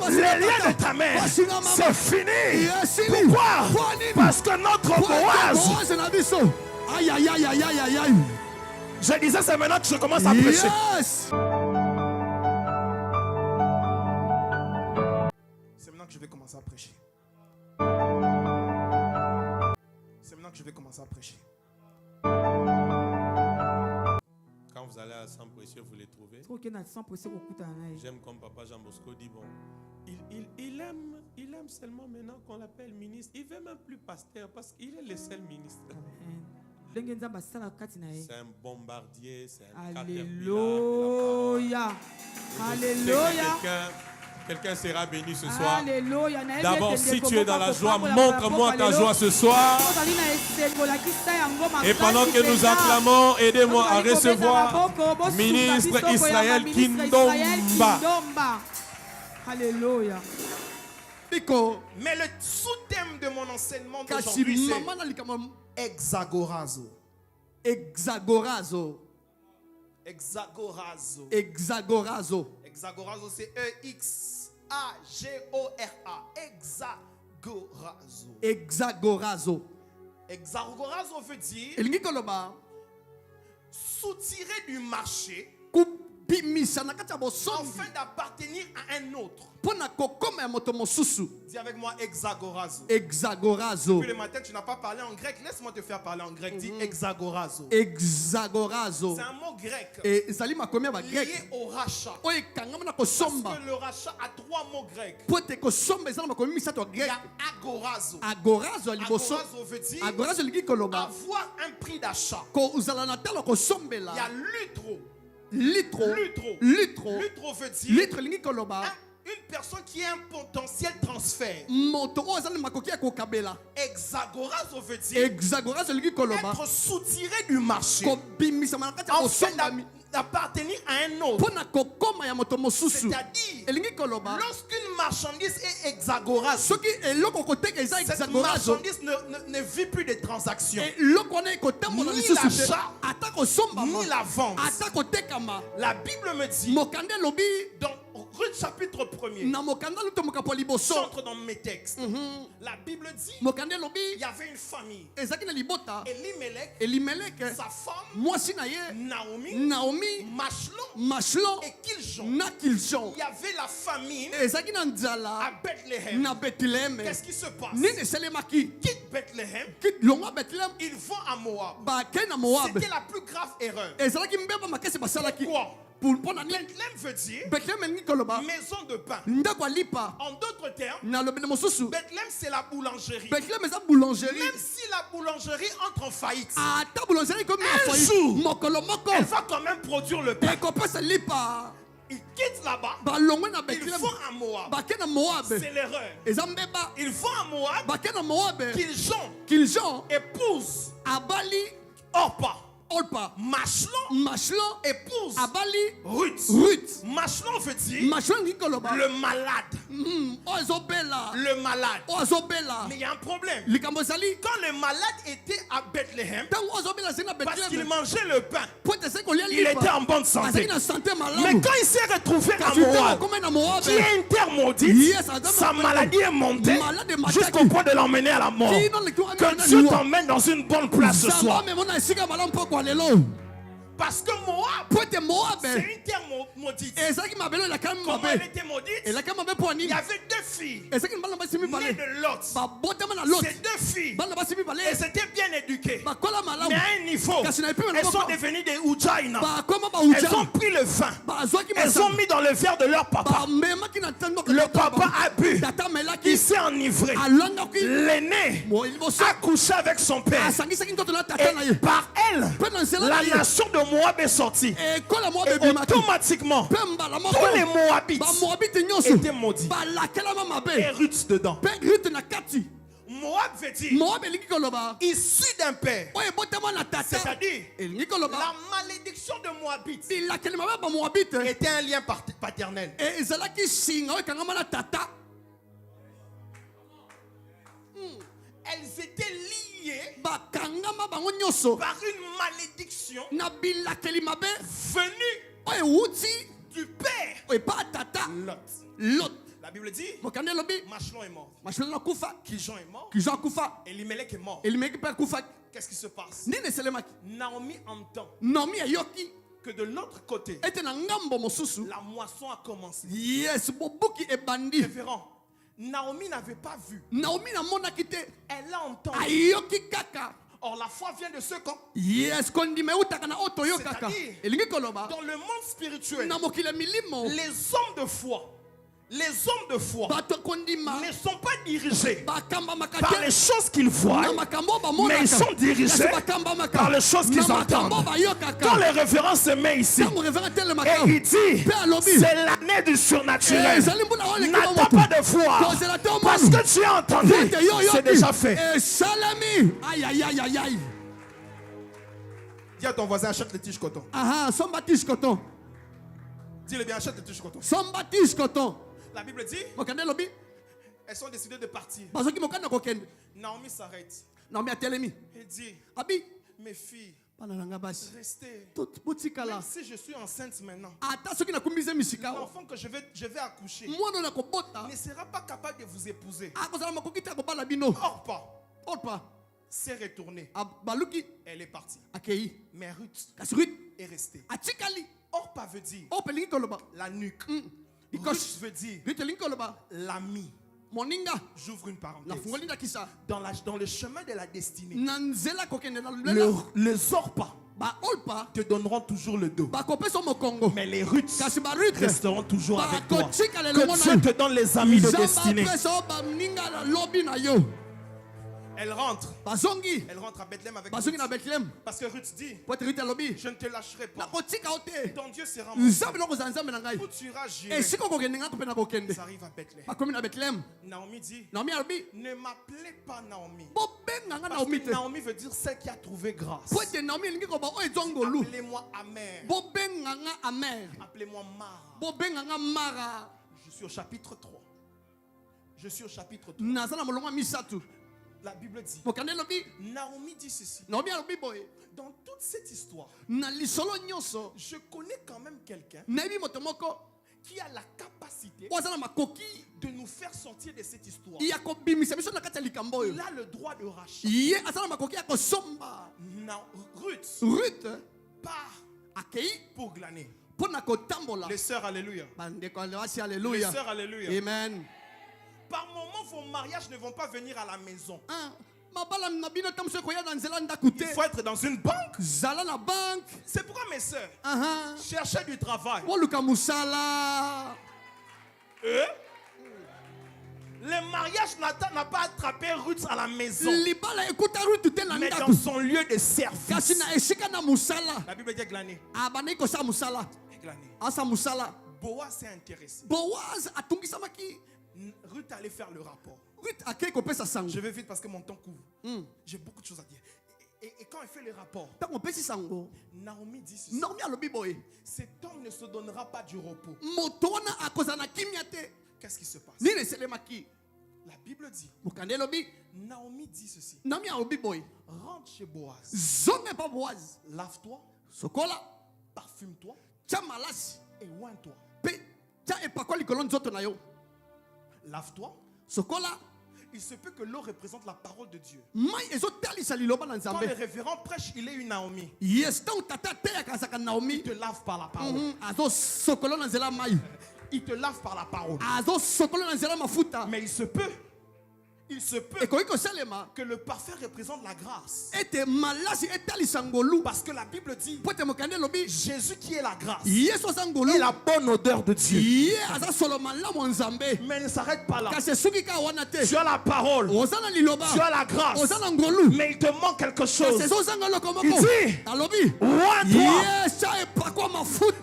les liens de ta mère, c'est fini. Pourquoi? Parce que notre Boaz. Aïe, aïe, aïe, aïe, aïe, aïe. Je disais, c'est maintenant que je commence à prêcher. Yes. C'est maintenant que je vais commencer à prêcher. C'est maintenant que je vais commencer à prêcher. Quand vous allez à Sang Précieux, vous les trouvez. J'aime comme Papa Jean Bosco dit, bon, il aime seulement maintenant qu'on l'appelle ministre. Il ne veut même plus pasteur parce qu'il est le seul ministre. C'est un bombardier, c'est un Alléluia. Alléluia. Quelqu'un sera béni ce soir. Alléluia. D'abord, si tu es dans la joie, montre-moi ta joie ce soir. Et pendant que nous acclamons, aidez-moi à recevoir ministre Israël Kindomba. Alléluia. Mais le sous-thème de mon enseignement d'aujourd'hui, c'est Exagorazo. Exagorazo. Exagorazo. Exagorazo. Exagorazo, c'est E-X-A-G-O-R-A. Exagorazo. Exagorazo. Exagorazo veut dire soutirer du marché afin d'appartenir à un autre. Dis avec moi Exagorazo. Exagorazo. Depuis le matin, tu n'as pas parlé en grec. Laisse-moi te faire parler en grec. Dis Exagorazo. Exagorazo. C'est un mot grec lié au rachat. Parce que le rachat a trois mots grecs. Il y a agorazo. Agorazo Agorazo veut dire avoir un prix d'achat. Il y a litro. Litro veut dire une personne qui a un potentiel transfert. Exagorazo veut dire être soutiré du marché afin d'appartenir à un autre. C'est-à-dire, lorsqu'une marchandise est exagorazo, cette marchandise ne vit plus de transactions. Ni l'achat, ni la vente. La Bible me dit, dans Ruth chapitre 1er, j'entre dans mes textes. La Bible dit, il y avait une famille. Elimelech, sa femme, Naomi, Machlon et Kiljon. Il y avait la famine à Bethléem. Qu'est-ce qui se passe? Quitte Bethléem, ils vont à Moab. C'était la plus grave erreur. Pourquoi? Bethléem veut dire maison de pain. En d'autres termes, Bethléem c'est la boulangerie. Même si la boulangerie entre en faillite, un jour, elle va quand même produire le pain. Ils quittent là-bas. Ils vont à Moab. C'est l'erreur. Ils vont à Moab. Kiljon épouse Orpa. Machlon épouse Ruth. Machlon veut dire le malade. Le malade. Mais il y a un problème. Quand le malade était à Bethléem, parce qu'il mangeait le pain, il était en bonne santé. Mais quand il s'est retrouvé à Moab, qui est une terre maudite, sa maladie est montée jusqu'au point de l'emmener à la mort. Que Dieu t'emmène dans une bonne place ce soir. Parce que Moab, c'est une terre maudite. Comment elle était maudite? Il y avait deux filles nées de Lot. Ces deux filles, elles étaient bien éduquées. Mais à un niveau, elles sont devenues des Ujaïna. Elles ont pris le vin. Elles ont mis dans le verre de leur papa. Le papa a bu. Il s'est enivré. L'aîné a couché avec son père. Et par elle, la nation de Moab est sortie. Et automatiquement, tous les Moabites étaient maudits. Et Ruth dedans. Moab veut dire issu d'un père. C'est-à-dire la malédiction de Moabite était un lien paternel. Elles étaient liées par une malédiction venue du père. Lot. La Bible dit, Mokande lobi, Machelon est mort. Machelon na kufa, Kijon est mort. Kijon kufa, Elimelech est mort. Elimelech pa kufa. Qu'est-ce qui se passe? Nini selemaki. Naomi entend Naomi ayoki que de l'autre côté, ete na ngambo mosusu. la moisson a commencé. Yes, bobuki e bandi. Révérend, Naomi n'avait pas vu. Naomi na mona kite. Elle a entendu. Ayoki kaka. Or la foi vient de ce camp. Yes, kondime utaka na otoyo kaka. C'est-à-dire, Elingi koloba. dans le monde spirituel, Na mokile milimo. les hommes de foi, ne sont pas dirigés par les choses qu'ils voient, mais ils sont dirigés par les choses qu'ils entendent. Quand le révérend se met ici, et il dit, c'est l'année du surnaturel. N'attends pas de foi, parce que tu as entendu, c'est déjà fait. Aïe, aïe, aïe, aïe, aïe. Dis à ton voisin, achète les tiges coton. Ah, somba tige coton. Dis-le bien, achète les tiges coton. Somba tige coton. La Bible dit, elles sont décidées de partir. Naomi s'arrête. Naomi a telemi. Elle dit, Abi, mes filles, restez. Même si je suis enceinte maintenant, l'enfant que je vais accoucher ne sera pas capable de vous épouser. Orpa s'est retournée. Elle est partie. Mais Ruth est restée. Orpa veut dire la nuque. Ruth veut dire l'ami. J'ouvre une parenthèse. Dans le chemin de la destinée, les Orpa te donneront toujours le dos. Mais les Ruth resteront toujours avec toi. Que Dieu te donne les amis de destinée. Elle rentre à Bethléem avec Ruth. Parce que Ruth dit, je ne te lâcherai pas. Ton Dieu sera mon Dieu. Où tu iras, j'irai. Ça arrive à Bethléem. Naomi dit, ne m'appelez pas Naomi. Parce que Naomi veut dire celle qui a trouvé grâce. Appelez-moi Amère. Appelez-moi Mara. Je suis au chapitre 3. La Bible dit, Naomi dit ceci. Dans toute cette histoire, je connais quand même quelqu'un qui a la capacité de nous faire sortir de cette histoire. Il a le droit de racheter. Ruth part pour glaner. Les sœurs, alléluia. Les sœurs, alléluia. Amen. Par moments, vos mariages ne vont pas venir à la maison. Il faut être dans une banque. C'est pourquoi mes sœurs cherchaient du travail. Le mariage n'a pas attrapé Ruth à la maison, mais dans son lieu de service. La Bible dit glaner. Boaz s'est intéressé. Ruth allait faire le rapport. Je vais vite parce que mon temps couvre. J'ai beaucoup de choses à dire. Et quand elle fait le rapport, Naomi dit ceci. Cet homme ne se donnera pas du repos. Qu'est-ce qui se passe? La Bible dit, Naomi dit ceci. Rentre chez Boaz. Lave-toi. Parfume-toi. Et oins-toi. Lave-toi. Il se peut que l'eau représente la parole de Dieu. Quand le révérend prêche, il est une Naomi. Il te lave par la parole. Il te lave par la parole. Mais il se peut que le parfum représente la grâce. Parce que la Bible dit, Jésus qui est la grâce est la bonne odeur de Dieu. Mais elle ne s'arrête pas là. Tu as la parole, tu as la grâce, mais il te manque quelque chose. Il dit,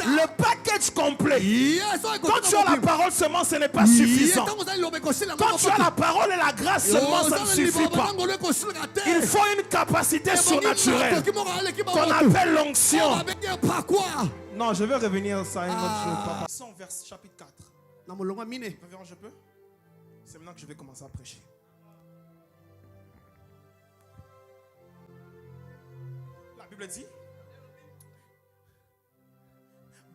le package complet. Quand tu as la parole seulement, ce n'est pas suffisant. Quand tu as la parole et la grâce seulement, ça ne suffit pas. Il faut une capacité surnaturelle qu'on appelle l'onction. Non, je vais revenir à ça un autre jour. Vers chapitre 4. Révérend, je peux? C'est maintenant que je vais commencer à prêcher. La Bible dit,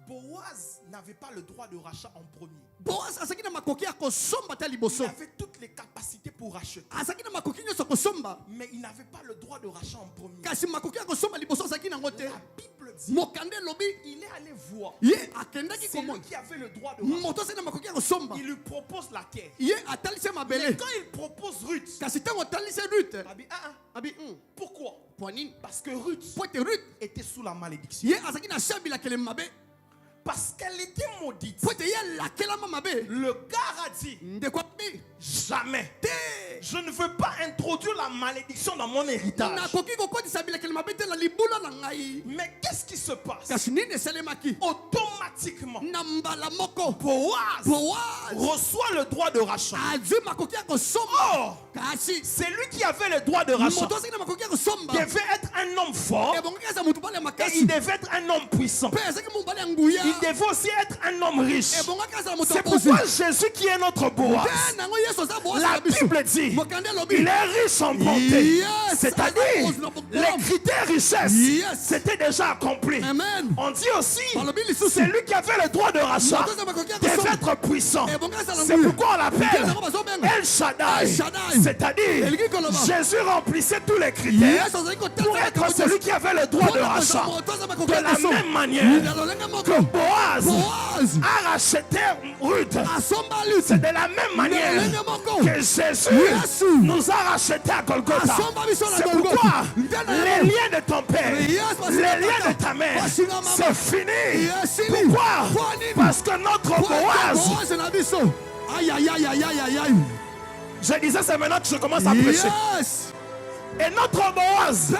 Boaz n'avait pas le droit de rachat en premier. Boaz Il avait toutes les capacités pour racheter. Mais il n'avait pas le droit de rachat en premier. La Bible dit il est allé voir. C'est lui qui avait le droit de rachat. Il lui propose la terre. Mais quand il propose Ruth, pourquoi? Parce que Ruth était sous la malédiction. Parce qu'elle était maudite. Le gars a dit jamais. Je ne veux pas introduire la malédiction dans mon héritage. Mais qu'est-ce qui se passe? Automatiquement, Boaz reçoit le droit de rachat. Oh, c'est lui qui avait le droit de rachat. Il devait être un homme fort. Et il devait être un homme puissant. Il devait aussi être un homme riche. C'est pourquoi Jésus qui est notre Boaz. La Bible dit il est riche en bonté. C'est-à-dire les critères richesse c'était déjà accompli. On dit aussi c'est lui qui avait le droit de rachat. Devait être puissant. C'est pourquoi on l'appelle El Shaddai. C'est-à-dire Jésus remplissait tous les critères pour être celui qui avait le droit de rachat. De la même manière que Boaz a racheté Ruth, c'est de la même manière que Jésus nous a racheté à Golgotha. C'est pourquoi les liens de ton père, les liens de ta mère, c'est fini. Pourquoi? Parce que notre Boaz, je disais c'est maintenant que je commence à prêcher. Et notre Boaz,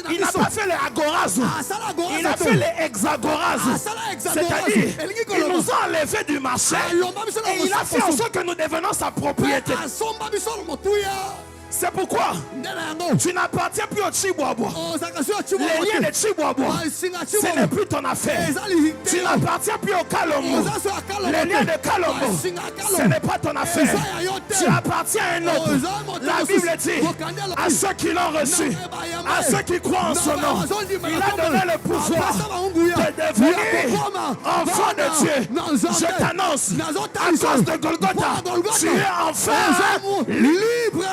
il n'a pas fait les agorazes, il a fait les hexagorazes. C'est-à-dire, il nous a enlevés du marché et il a fait en sorte que nous devenons sa propriété. C'est pourquoi tu n'appartiens plus au Chiboabo. Les liens de Chiboabo, ce n'est plus ton affaire. Tu n'appartiens plus au Kalomo. Les liens de Kalomo, ce n'est pas ton affaire. Tu appartiens à un autre. La Bible dit à ceux qui l'ont reçu, à ceux qui croient en son nom, il a donné le pouvoir de devenir enfant de Dieu. Je t'annonce, à cause de Golgotha, tu es enfin libre.